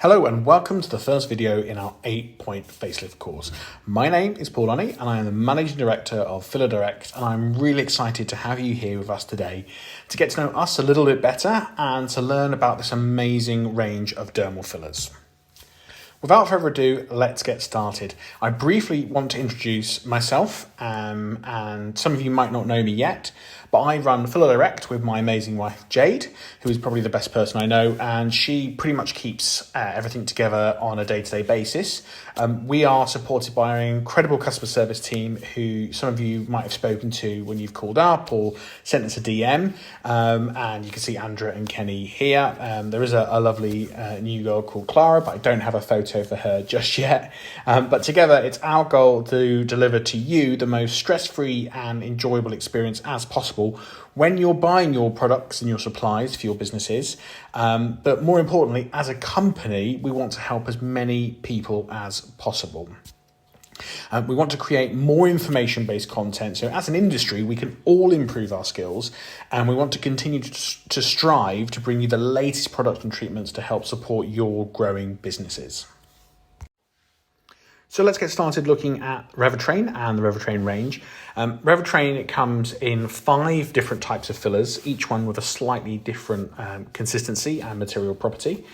Hello and welcome to the first video in our 8-point facelift course. My name is Paul Lunny and I am the Managing Director of Filler Direct, and I'm really excited to have you here with us today to get to know us a little bit better and to learn about this amazing range of dermal fillers. Without further ado, let's get started. I briefly want to introduce myself, and some of you might not know me yet, but I run Filler Direct with my amazing wife, Jade, who is probably the best person I know, and she pretty much keeps everything together on a day-to-day basis. We are supported by our incredible customer service team, who some of you might have spoken to when you've called up or sent us a DM, and you can see Andrea and Kenny here. There is a lovely new girl called Clara, but I don't have a photo for her just yet. But together, it's our goal to deliver to you the most stress-free and enjoyable experience as possible when you're buying your products and your supplies for your businesses. But more importantly, as a company, we want to help as many people as possible. We want to create more information-based content, so as an industry, we can all improve our skills, and we want to continue to strive to bring you the latest products and treatments to help support your growing businesses. So let's get started looking at Revitrane and the Revitrane range. Revitrane, it comes in 5 different types of fillers, each one with a slightly different consistency and material property,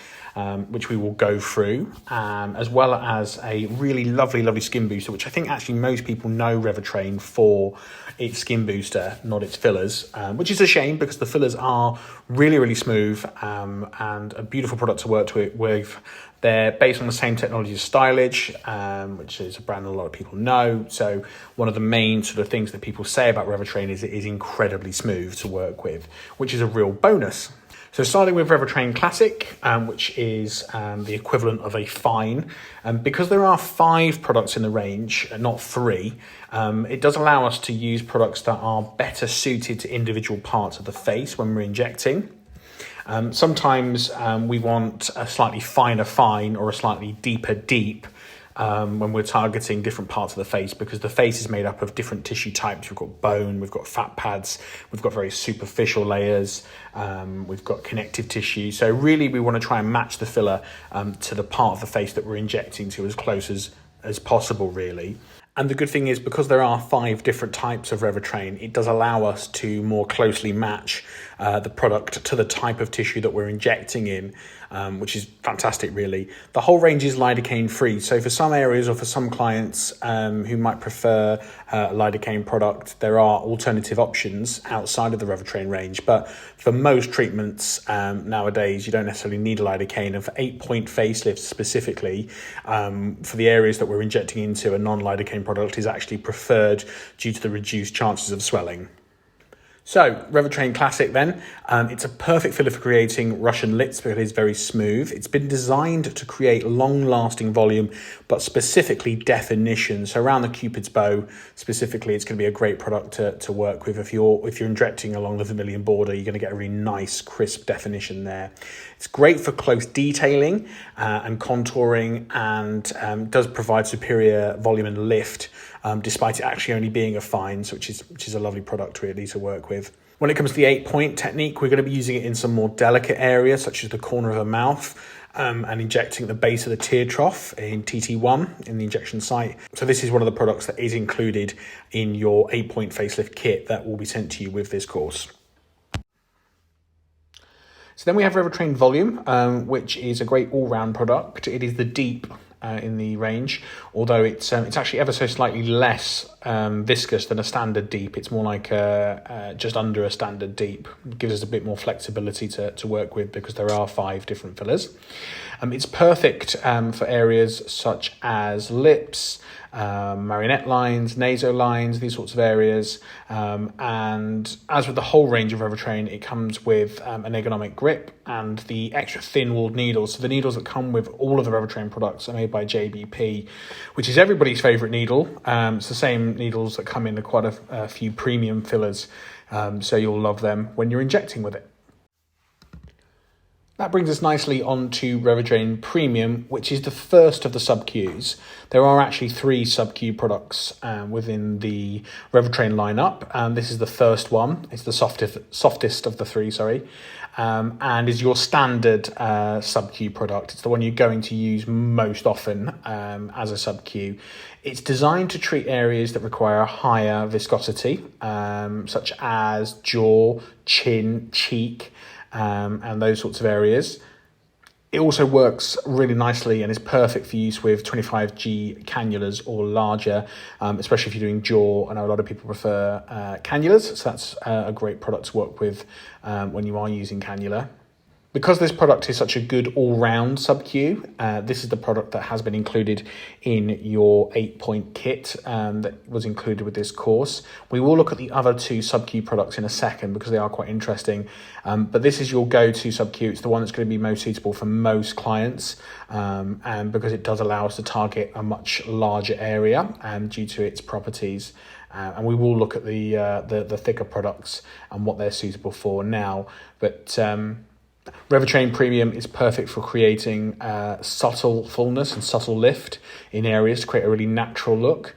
which we will go through, as well as a really lovely skin booster, which I think actually most people know Revitrane for its skin booster, not its fillers, which is a shame because the fillers are really smooth and a beautiful product to work with. They're based on the same technology as Stylish, which is a brand a lot of people know. So one of the main sort of things that people say about Revitrane is it is incredibly smooth to work with, which is a real bonus. So starting with Revitrane Classic, which is the equivalent of a fine. Because there are 5 products in the range, not 3, it does allow us to use products that are better suited to individual parts of the face when we're injecting. Sometimes we want a slightly finer fine or a slightly deeper deep when we're targeting different parts of the face, because the face is made up of different tissue types. We've got bone, we've got fat pads, we've got very superficial layers, we've got connective tissue. So really we want to try and match the filler to the part of the face that we're injecting to as close as possible, really. And the good thing is, because there are 5 different types of Revitrane, it does allow us to more closely match the product to the type of tissue that we're injecting in, which is fantastic, really. The whole range is lidocaine free. So for some areas or for some clients who might prefer a lidocaine product, there are alternative options outside of the Revitrane range. But for most treatments nowadays, you don't necessarily need a lidocaine. And for 8-point facelifts specifically, for the areas that we're injecting into, a non-lidocaine product is actually preferred due to the reduced chances of swelling. So, Revitrane Classic then, it's a perfect filler for creating Russian lips because it is very smooth. It's been designed to create long-lasting volume, but specifically definition. So around the Cupid's bow, specifically, it's going to be a great product to work with. If you're injecting along the vermilion border, you're going to get a really nice, crisp definition there. It's great for close detailing and contouring, and does provide superior volume and lift, despite it actually only being a fine, so which is a lovely product really to work with. When it comes to the 8-point technique, we're going to be using it in some more delicate areas, such as the corner of the mouth, and injecting at the base of the tear trough in TT1 in the injection site. So this is one of the products that is included in your 8-point facelift kit that will be sent to you with this course. So then we have Revitrane Volume, which is a great all-round product. It is the deep in the range, although it's actually ever so slightly less viscous than a standard deep. It's more like just under a standard deep. It gives us a bit more flexibility to work with because there are 5 different fillers. It's perfect for areas such as lips, marionette lines, nasal lines, these sorts of areas. And as with the whole range of Revitrane, it comes with an ergonomic grip and the extra thin-walled needles. So the needles that come with all of the Revitrane products are made by JBP, which is everybody's favourite needle. It's the same needles that come in quite a few premium fillers, so you'll love them when you're injecting with it. That brings us nicely on to Revitrane Premium, which is the first of the sub-Qs. There are actually 3 sub-Q products within the Revitrane lineup. This is the first one. It's the softest of the 3, sorry. and is your standard sub-Q product. It's the one you're going to use most often as a sub-Q. It's designed to treat areas that require a higher viscosity, such as jaw, chin, cheek, and those sorts of areas. It also works really nicely and is perfect for use with 25G cannulas or larger, especially if you're doing jaw. I know a lot of people prefer cannulas, so that's a great product to work with when you are using cannula. Because this product is such a good all-round sub-Q, this is the product that has been included in your 8-point kit that was included with this course. We will look at the other 2 sub-Q products in a second because they are quite interesting. But this is your go-to sub-Q. It's the one that's going to be most suitable for most clients, and because it does allow us to target a much larger area due to its properties. And we will look at the thicker products and what they're suitable for now. But Revitrane Premium is perfect for creating subtle fullness and subtle lift in areas to create a really natural look.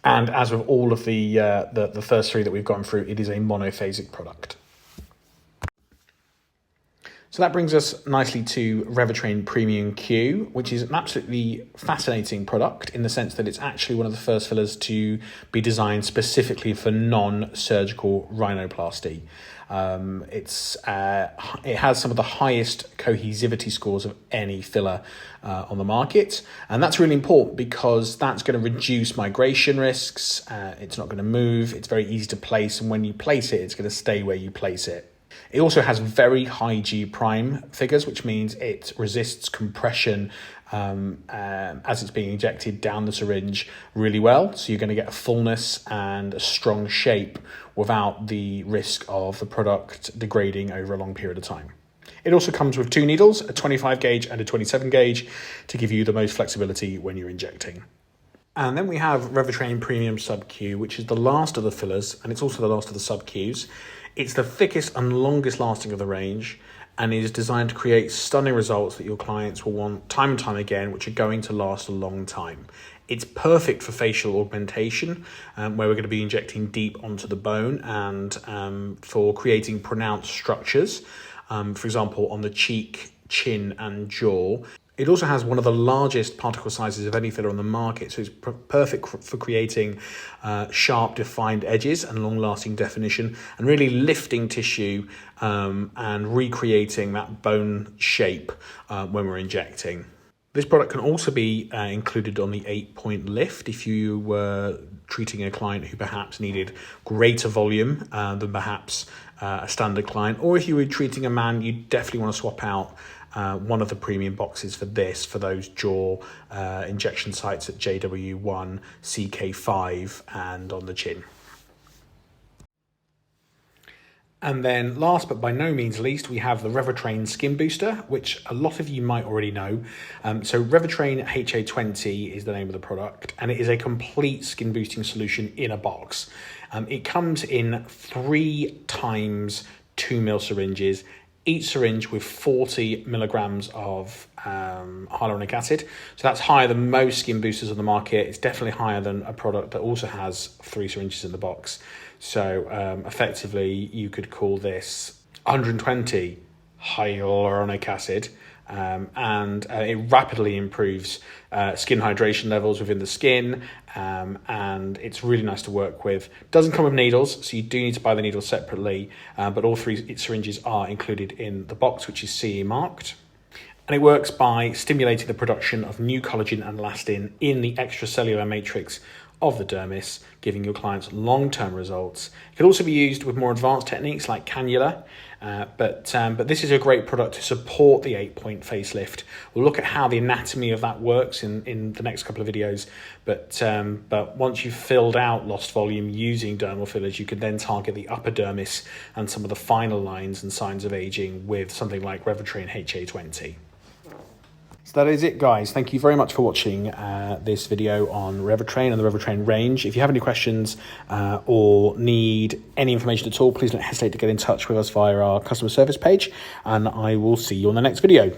And as with all of the first 3 that we've gone through, it is a monophasic product. So that brings us nicely to Revitrane Premium Q, which is an absolutely fascinating product in the sense that it's actually one of the first fillers to be designed specifically for non-surgical rhinoplasty. It has some of the highest cohesivity scores of any filler on the market, and that's really important because that's going to reduce migration risks. It's not going to move, it's very easy to place, and when you place it, it's going to stay where you place it. It also has very high G prime figures, which means it resists compression as it's being injected down the syringe really well. So you're going to get a fullness and a strong shape without the risk of the product degrading over a long period of time. It also comes with 2 needles, a 25 gauge and a 27 gauge, to give you the most flexibility when you're injecting. And then we have Revitrane Premium Sub-Q, which is the last of the fillers, and it's also the last of the sub-Qs. It's the thickest and longest lasting of the range, and is designed to create stunning results that your clients will want time and time again, which are going to last a long time. It's perfect for facial augmentation, where we're going to be injecting deep onto the bone, and for creating pronounced structures, for example, on the cheek, chin, and jaw. It also has one of the largest particle sizes of any filler on the market, so it's perfect for creating sharp, defined edges and long-lasting definition, and really lifting tissue and recreating that bone shape when we're injecting. This product can also be included on the 8-point lift if you were treating a client who perhaps needed greater volume than perhaps a standard client, or if you were treating a man, you definitely want to swap out one of the premium boxes for this, for those jaw injection sites at JW1, CK5, and on the chin. And then last but by no means least, we have the Revitrane Skin Booster, which a lot of you might already know. So Revitrane HA20 is the name of the product, and it is a complete skin boosting solution in a box. It comes in 3 times 2 ml syringes, each syringe with 40 milligrams of hyaluronic acid. So that's higher than most skin boosters on the market. It's definitely higher than a product that also has 3 syringes in the box. So effectively, you could call this 120 hyaluronic acid, and it rapidly improves skin hydration levels within the skin, and it's really nice to work with. Doesn't come with needles, so you do need to buy the needles separately, but all 3 syringes are included in the box, which is CE marked. And it works by stimulating the production of new collagen and elastin in the extracellular matrix of the dermis, giving your clients long-term results. It can also be used with more advanced techniques like cannula, but this is a great product to support the 8-point facelift. We'll look at how the anatomy of that works in the next couple of videos, but once you've filled out lost volume using dermal fillers, you can then target the upper dermis and some of the final lines and signs of aging with something like Revitrane HA20. So that is it, guys. Thank you very much for watching this video on Revitrane and the Revitrane range. If you have any questions or need any information at all, please don't hesitate to get in touch with us via our customer service page, and I will see you on the next video.